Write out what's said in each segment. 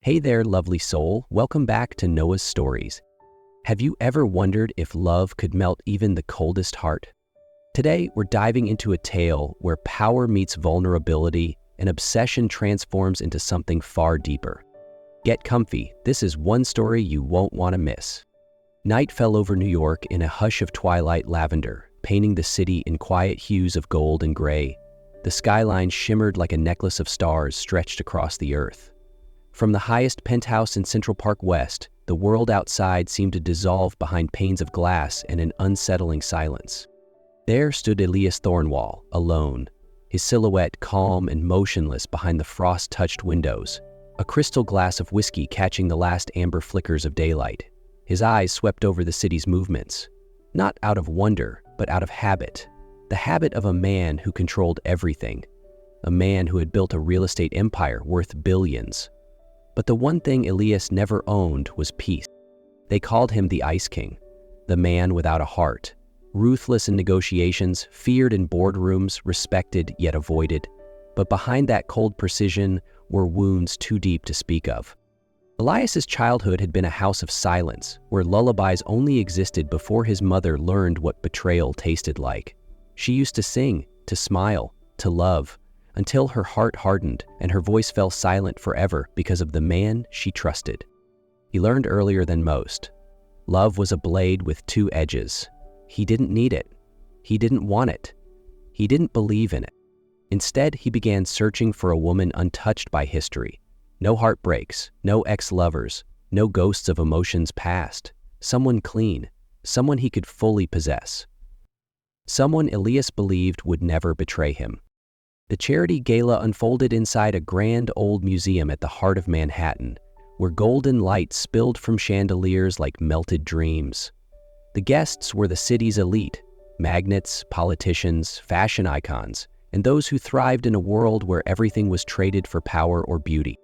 Hey there, lovely soul. Welcome back to Noah's Stories. Have you ever wondered if love could melt even the coldest heart? Today, we're diving into a tale where power meets vulnerability and obsession transforms into something far deeper. Get comfy. This is one story you won't want to miss. Night fell over New York in a hush of twilight lavender, painting the city in quiet hues of gold and gray. The skyline shimmered like a necklace of stars stretched across the earth. From the highest penthouse in Central Park West, the world outside seemed to dissolve behind panes of glass and an unsettling silence. There stood Iciest Thornwall, alone, his silhouette calm and motionless behind the frost-touched windows, a crystal glass of whiskey catching the last amber flickers of daylight. His eyes swept over the city's movements, not out of wonder, but out of habit. The habit of a man who controlled everything, a man who had built a real estate empire worth billions. But the one thing Iciest never owned was peace. They called him the Ice King, the man without a heart, ruthless in negotiations, feared in boardrooms, respected yet avoided. But behind that cold precision were wounds too deep to speak of. Elias's childhood had been a house of silence, where lullabies only existed before his mother learned what betrayal tasted like. She used to sing, to smile, to love, until her heart hardened and her voice fell silent forever because of the man she trusted. He learned earlier than most. Love was a blade with two edges. He didn't need it. He didn't want it. He didn't believe in it. Instead, he began searching for a woman untouched by history. No heartbreaks, no ex-lovers, no ghosts of emotions past. Someone clean, someone he could fully possess. Someone Iciest believed would never betray him. The charity gala unfolded inside a grand old museum at the heart of Manhattan, where golden light spilled from chandeliers like melted dreams. The guests were the city's elite, magnates, politicians, fashion icons, and those who thrived in a world where everything was traded for power or beauty.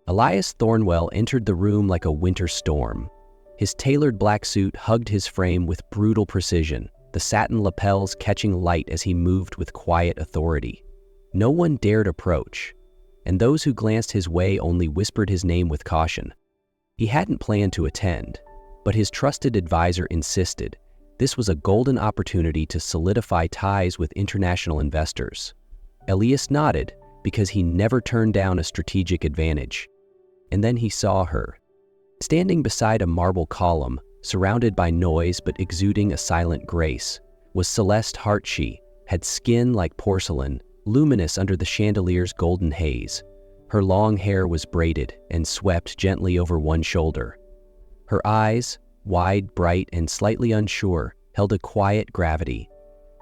Iciest Thornwell entered the room like a winter storm. His tailored black suit hugged his frame with brutal precision, the satin lapels catching light as he moved with quiet authority. No one dared approach, and those who glanced his way only whispered his name with caution. He hadn't planned to attend, but his trusted advisor insisted. This was a golden opportunity to solidify ties with international investors. Iciest nodded because he never turned down a strategic advantage. And then he saw her. Standing beside a marble column, surrounded by noise but exuding a silent grace, was Celeste Hart. She had skin like porcelain, luminous under the chandelier's golden haze. Her long hair was braided and swept gently over one shoulder. Her eyes, wide, bright, and slightly unsure, held a quiet gravity.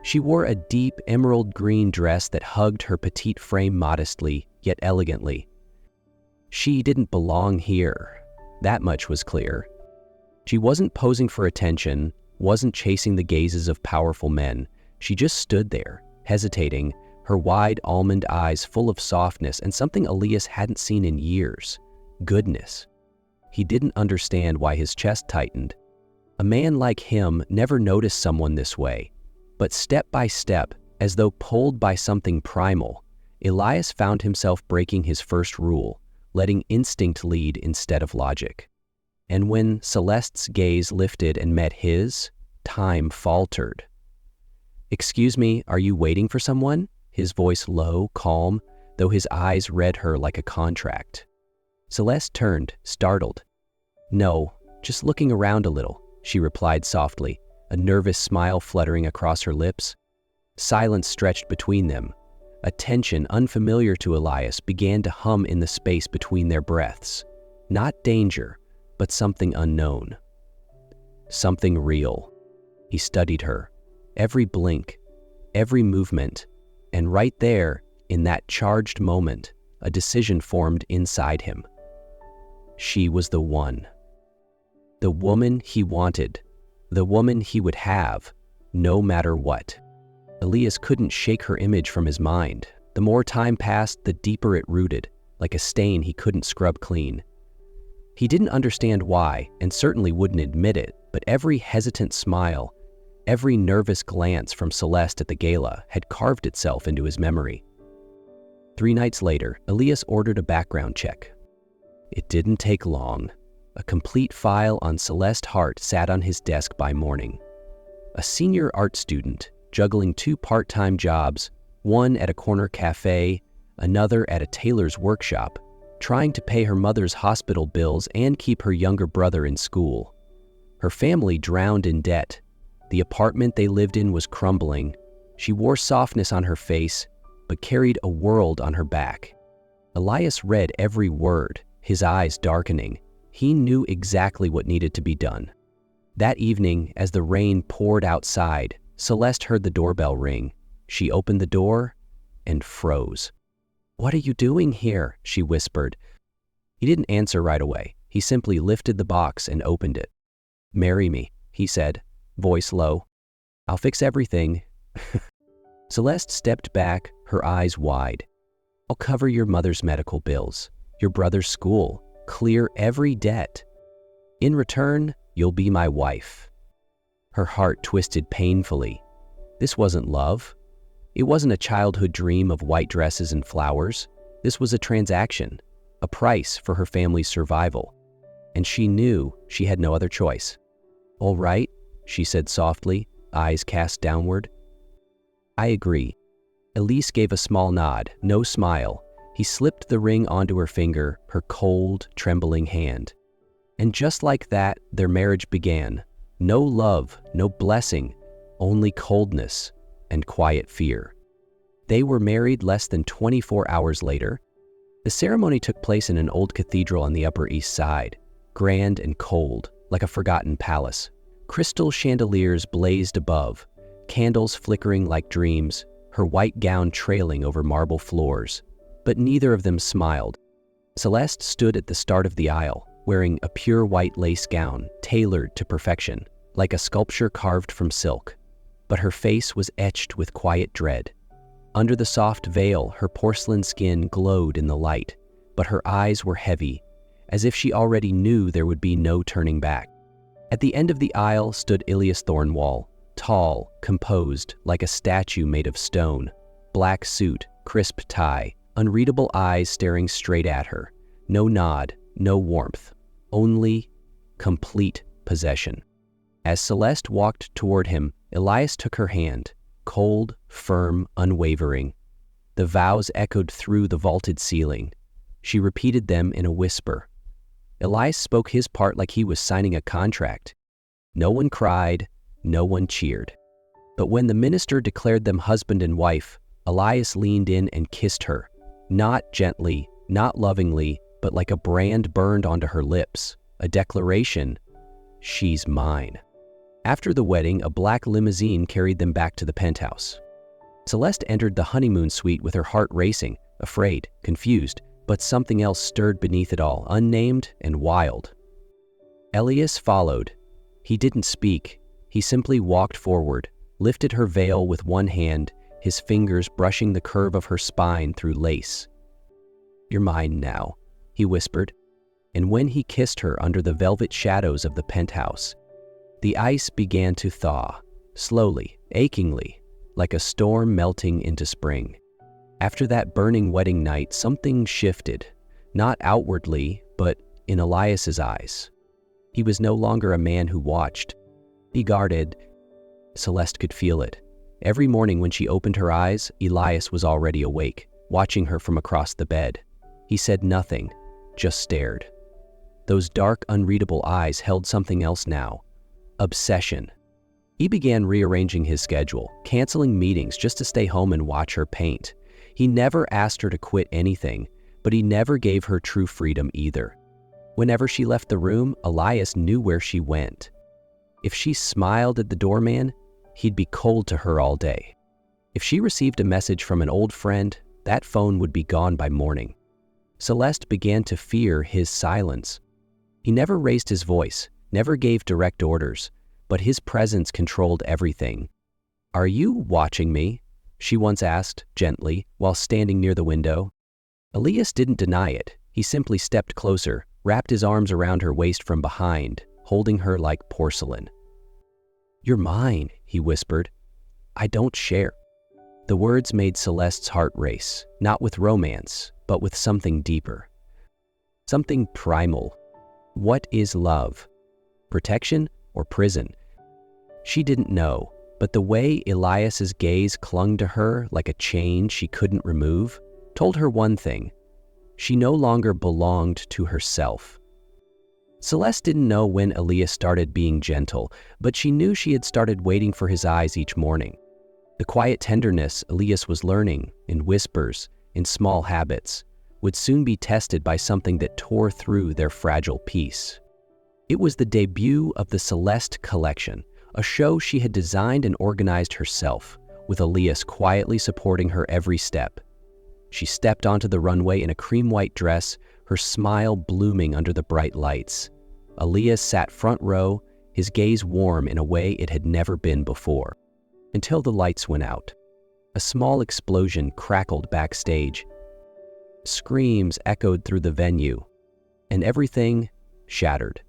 She wore a deep emerald green dress that hugged her petite frame modestly, yet elegantly. She didn't belong here. That much was clear. She wasn't posing for attention, wasn't chasing the gazes of powerful men. She just stood there, hesitating, her wide almond eyes full of softness and something Iciest hadn't seen in years: goodness. He didn't understand why his chest tightened. A man like him never noticed someone this way. But step by step, as though pulled by something primal, Iciest found himself breaking his first rule, letting instinct lead instead of logic. And when Celeste's gaze lifted and met his, time faltered. "Excuse me, are you waiting for someone?" His voice low, calm, though his eyes read her like a contract. Celeste turned, startled. "No, just looking around a little," she replied softly, a nervous smile fluttering across her lips. Silence stretched between them. A tension unfamiliar to Iciest began to hum in the space between their breaths. Not danger, but something unknown. Something real. He studied her, every blink, every movement, and right there, in that charged moment, a decision formed inside him. She was the one. The woman he wanted. The woman he would have, no matter what. Iciest couldn't shake her image from his mind. The more time passed, the deeper it rooted, like a stain he couldn't scrub clean. He didn't understand why, and certainly wouldn't admit it, but every hesitant smile, every nervous glance from Celeste at the gala had carved itself into his memory. 3 nights later, Iciest ordered a background check. It didn't take long. A complete file on Celeste Hart sat on his desk by morning. A senior art student, juggling 2 part-time jobs, one at a corner cafe, another at a tailor's workshop, trying to pay her mother's hospital bills and keep her younger brother in school. Her family drowned in debt. The apartment they lived in was crumbling. She wore softness on her face, but carried a world on her back. Elias read every word, his eyes darkening. He knew exactly what needed to be done. That evening, as the rain poured outside, Celeste heard the doorbell ring. She opened the door and froze. "What are you doing here?" she whispered. He didn't answer right away. He simply lifted the box and opened it. "Marry me," he said, voice low. "I'll fix everything." Celeste stepped back, her eyes wide. "I'll cover your mother's medical bills, your brother's school, clear every debt. In return, you'll be my wife." Her heart twisted painfully. This wasn't love. It wasn't a childhood dream of white dresses and flowers. This was a transaction, a price for her family's survival. And she knew she had no other choice. "All right," she said softly, eyes cast downward. "I agree." Elise gave a small nod, no smile. He slipped the ring onto her finger, her cold, trembling hand. And just like that, their marriage began. No love, no blessing, only coldness and quiet fear. They were married less than 24 hours later. The ceremony took place in an old cathedral on the Upper East Side, grand and cold, like a forgotten palace. Crystal chandeliers blazed above, candles flickering like dreams, her white gown trailing over marble floors. But neither of them smiled. Celeste stood at the start of the aisle, wearing a pure white lace gown, tailored to perfection, like a sculpture carved from silk. But her face was etched with quiet dread. Under the soft veil, her porcelain skin glowed in the light, but her eyes were heavy, as if she already knew there would be no turning back. At the end of the aisle stood Ilias Thornwall, tall, composed, like a statue made of stone. Black suit, crisp tie, unreadable eyes staring straight at her. No nod, no warmth, only complete possession. As Celeste walked toward him, Elias took her hand, cold, firm, unwavering. The vows echoed through the vaulted ceiling. She repeated them in a whisper. Elias spoke his part like he was signing a contract. No one cried, no one cheered. But when the minister declared them husband and wife, Elias leaned in and kissed her, not gently, not lovingly, but like a brand burned onto her lips, a declaration, "She's mine." After the wedding, a black limousine carried them back to the penthouse. Celeste entered the honeymoon suite with her heart racing, afraid, confused, but something else stirred beneath it all, unnamed and wild. Elias followed. He didn't speak. He simply walked forward, lifted her veil with one hand, his fingers brushing the curve of her spine through lace. "You're mine now," he whispered. And when he kissed her under the velvet shadows of the penthouse, the ice began to thaw, slowly, achingly, like a storm melting into spring. After that burning wedding night, something shifted, not outwardly, but in Elias's eyes. He was no longer a man who watched. He guarded. Celeste could feel it. Every morning when she opened her eyes, Elias was already awake, watching her from across the bed. He said nothing, just stared. Those dark, unreadable eyes held something else now. Obsession. He began rearranging his schedule, canceling meetings just to stay home and watch her paint. He never asked her to quit anything, but he never gave her true freedom either. Whenever she left the room, Elias knew where she went. If she smiled at the doorman, he'd be cold to her all day. If she received a message from an old friend, that phone would be gone by morning. Celeste began to fear his silence. He never raised his voice, never gave direct orders, but his presence controlled everything. "Are you watching me?" she once asked, gently, while standing near the window. Elias didn't deny it. He simply stepped closer, wrapped his arms around her waist from behind, holding her like porcelain. "You're mine," he whispered. "I don't share." The words made Celeste's heart race, not with romance, but with something deeper. something primal. What is love? Protection or prison? She didn't know, but the way Elias's gaze clung to her like a chain she couldn't remove told her one thing: she no longer belonged to herself. Celeste didn't know when Elias started being gentle, but she knew she had started waiting for his eyes each morning. The quiet tenderness Elias was learning, in whispers, in small habits, would soon be tested by something that tore through their fragile peace. It was the debut of the Celeste Collection, a show she had designed and organized herself, with Elias quietly supporting her every step. She stepped onto the runway in a cream-white dress, her smile blooming under the bright lights. Elias sat front row, his gaze warm in a way it had never been before. Until the lights went out. A small explosion crackled backstage. Screams echoed through the venue, and everything shattered.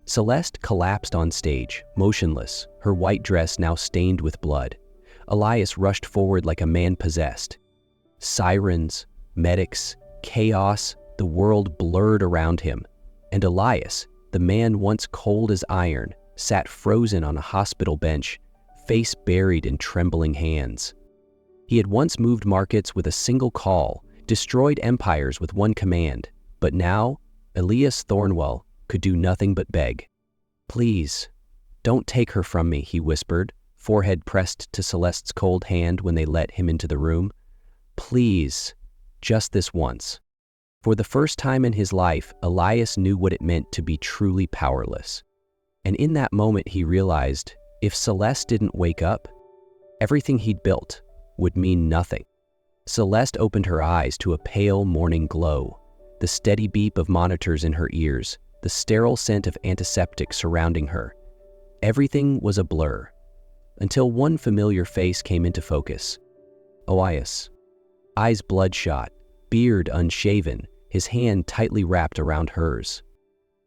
Celeste collapsed on stage, motionless, her white dress now stained with blood. Elias rushed forward like a man possessed. Sirens, medics, chaos, the world blurred around him. And Elias, the man once cold as iron, sat frozen on a hospital bench, face buried in trembling hands. He had once moved markets with a single call, destroyed empires with one command, but now, Elias Thornwell could do nothing but beg. "Please, don't take her from me," he whispered, forehead pressed to Celeste's cold hand when they let him into the room. "Please, just this once." For the first time in his life, Elias knew what it meant to be truly powerless. And in that moment he realized, if Celeste didn't wake up, everything he'd built would mean nothing. Celeste opened her eyes to a pale morning glow, the steady beep of monitors in her ears, the sterile scent of antiseptic surrounding her. Everything was a blur, until one familiar face came into focus. Elias, eyes bloodshot, beard unshaven, his hand tightly wrapped around hers.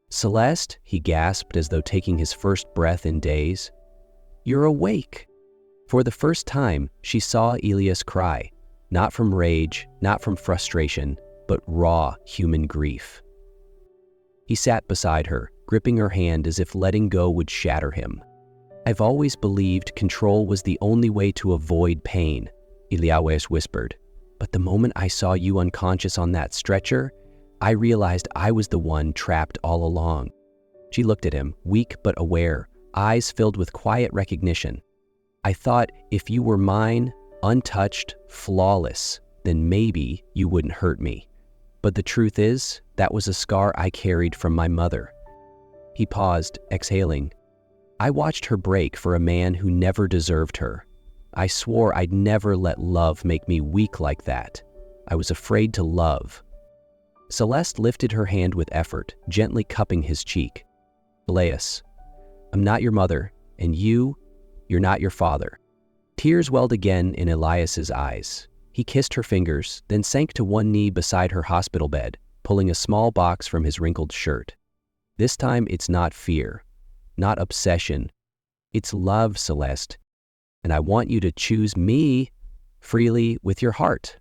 "Celeste," he gasped as though taking his first breath in days. "You're awake." For the first time, she saw Elias cry, not from rage, not from frustration, but raw human grief. He sat beside her, gripping her hand as if letting go would shatter him. "I've always believed control was the only way to avoid pain," Elias whispered. "But the moment I saw you unconscious on that stretcher, I realized I was the one trapped all along." She looked at him, weak but aware, eyes filled with quiet recognition. "I thought if you were mine, untouched, flawless, then maybe you wouldn't hurt me. But the truth is, that was a scar I carried from my mother." He paused, exhaling. "I watched her break for a man who never deserved her. I swore I'd never let love make me weak like that. I was afraid to love." Celeste lifted her hand with effort, gently cupping his cheek. "Elias, I'm not your mother, and you're not your father." Tears welled again in Elias's eyes. He kissed her fingers, then sank to one knee beside her hospital bed, pulling a small box from his wrinkled shirt. "This time it's not fear, not obsession. It's love, Celeste. And I want you to choose me freely with your heart."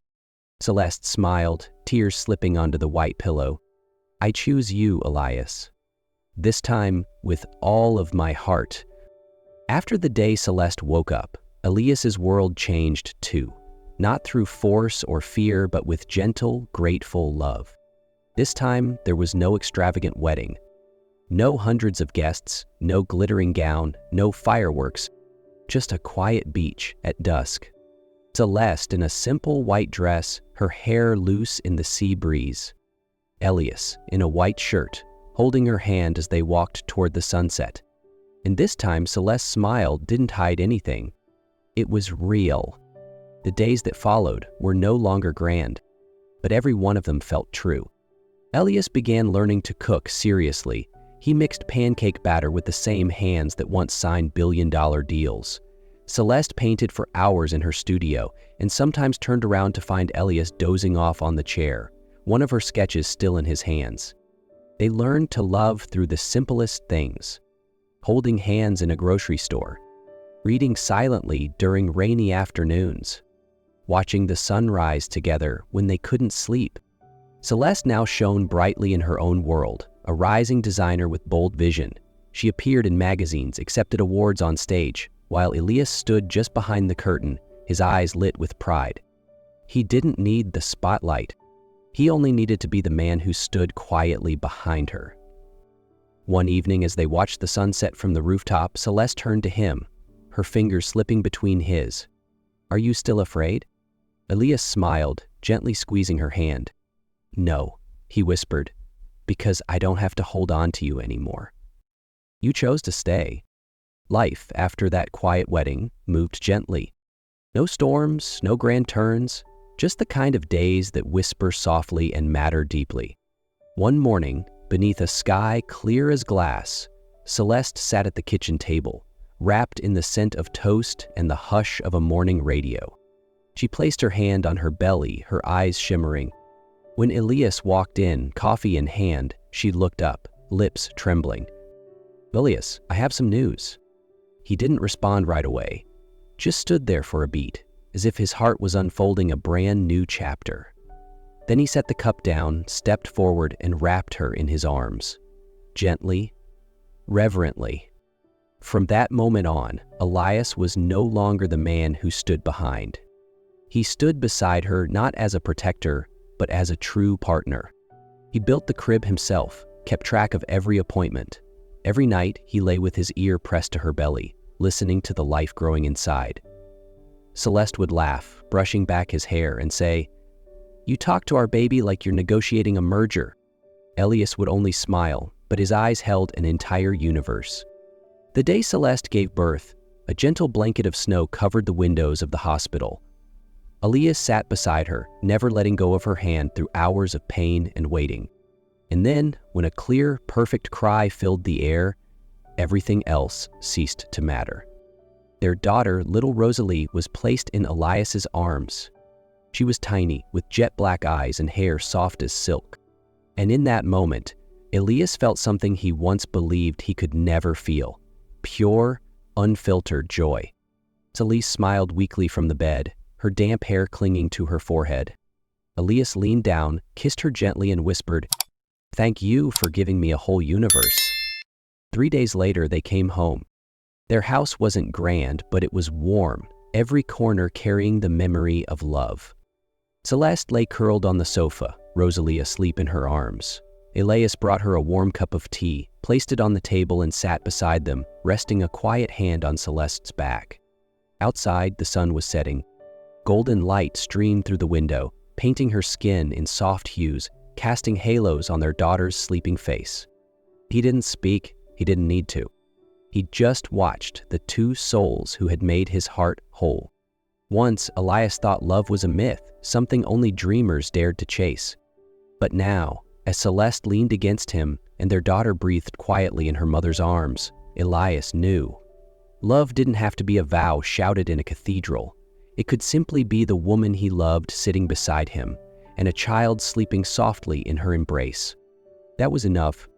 Celeste smiled, tears slipping onto the white pillow. "I choose you, Elias. This time with all of my heart." After the day Celeste woke up, Elias's world changed too. Not through force or fear, but with gentle, grateful love. This time, there was no extravagant wedding. No hundreds of guests, no glittering gown, no fireworks, just a quiet beach at dusk. Celeste in a simple white dress, her hair loose in the sea breeze. Elias in a white shirt, holding her hand as they walked toward the sunset. And this time, Celeste's smile didn't hide anything. It was real. The days that followed were no longer grand, but every one of them felt true. Elias began learning to cook seriously. He mixed pancake batter with the same hands that once signed billion-dollar deals. Celeste painted for hours in her studio and sometimes turned around to find Elias dozing off on the chair, one of her sketches still in his hands. They learned to love through the simplest things: holding hands in a grocery store, reading silently during rainy afternoons, watching the sun rise together when they couldn't sleep, Celeste now shone brightly in her own world, a rising designer with bold vision. She appeared in magazines, accepted awards on stage, while Elias stood just behind the curtain, his eyes lit with pride. He didn't need the spotlight. He only needed to be the man who stood quietly behind her. One evening, as they watched the sunset from the rooftop, Celeste turned to him, her fingers slipping between his. "Are you still afraid?" Elias smiled, gently squeezing her hand. "No," he whispered, "because I don't have to hold on to you anymore." You chose to stay. Life, after that quiet wedding, moved gently. No storms, no grand turns, just the kind of days that whisper softly and matter deeply. One morning, beneath a sky clear as glass, Celeste sat at the kitchen table, wrapped in the scent of toast and the hush of a morning radio. She placed her hand on her belly, her eyes shimmering. When Elias walked in, coffee in hand, she looked up, lips trembling. "Elias, I have some news." He didn't respond right away, just stood there for a beat, as if his heart was unfolding a brand new chapter. Then he set the cup down, stepped forward, and wrapped her in his arms. Gently, reverently. From that moment on, Elias was no longer the man who stood behind. He stood beside her not as a protector, but as a true partner. He built the crib himself, kept track of every appointment. Every night, he lay with his ear pressed to her belly, listening to the life growing inside. Celeste would laugh, brushing back his hair, and say, "You talk to our baby like you're negotiating a merger." Elias would only smile, but his eyes held an entire universe. The day Celeste gave birth, a gentle blanket of snow covered the windows of the hospital. Elias sat beside her, never letting go of her hand through hours of pain and waiting. And then, when a clear, perfect cry filled the air, everything else ceased to matter. Their daughter, little Rosalie, was placed in Elias's arms. She was tiny, with jet black eyes and hair soft as silk. And in that moment, Elias felt something he once believed he could never feel: pure, unfiltered joy. Celeste smiled weakly from the bed, her damp hair clinging to her forehead. Elias leaned down, kissed her gently, and whispered, "Thank you for giving me a whole universe." 3 days later, they came home. Their house wasn't grand, but it was warm, every corner carrying the memory of love. Celeste lay curled on the sofa, Rosalie asleep in her arms. Elias brought her a warm cup of tea, placed it on the table, and sat beside them, resting a quiet hand on Celeste's back. Outside, the sun was setting. Golden light streamed through the window, painting her skin in soft hues, casting halos on their daughter's sleeping face. He didn't speak, he didn't need to. He just watched the two souls who had made his heart whole. Once, Elias thought love was a myth, something only dreamers dared to chase. But now, as Celeste leaned against him and their daughter breathed quietly in her mother's arms, Elias knew. Love didn't have to be a vow shouted in a cathedral. It could simply be the woman he loved sitting beside him, and a child sleeping softly in her embrace. That was enough.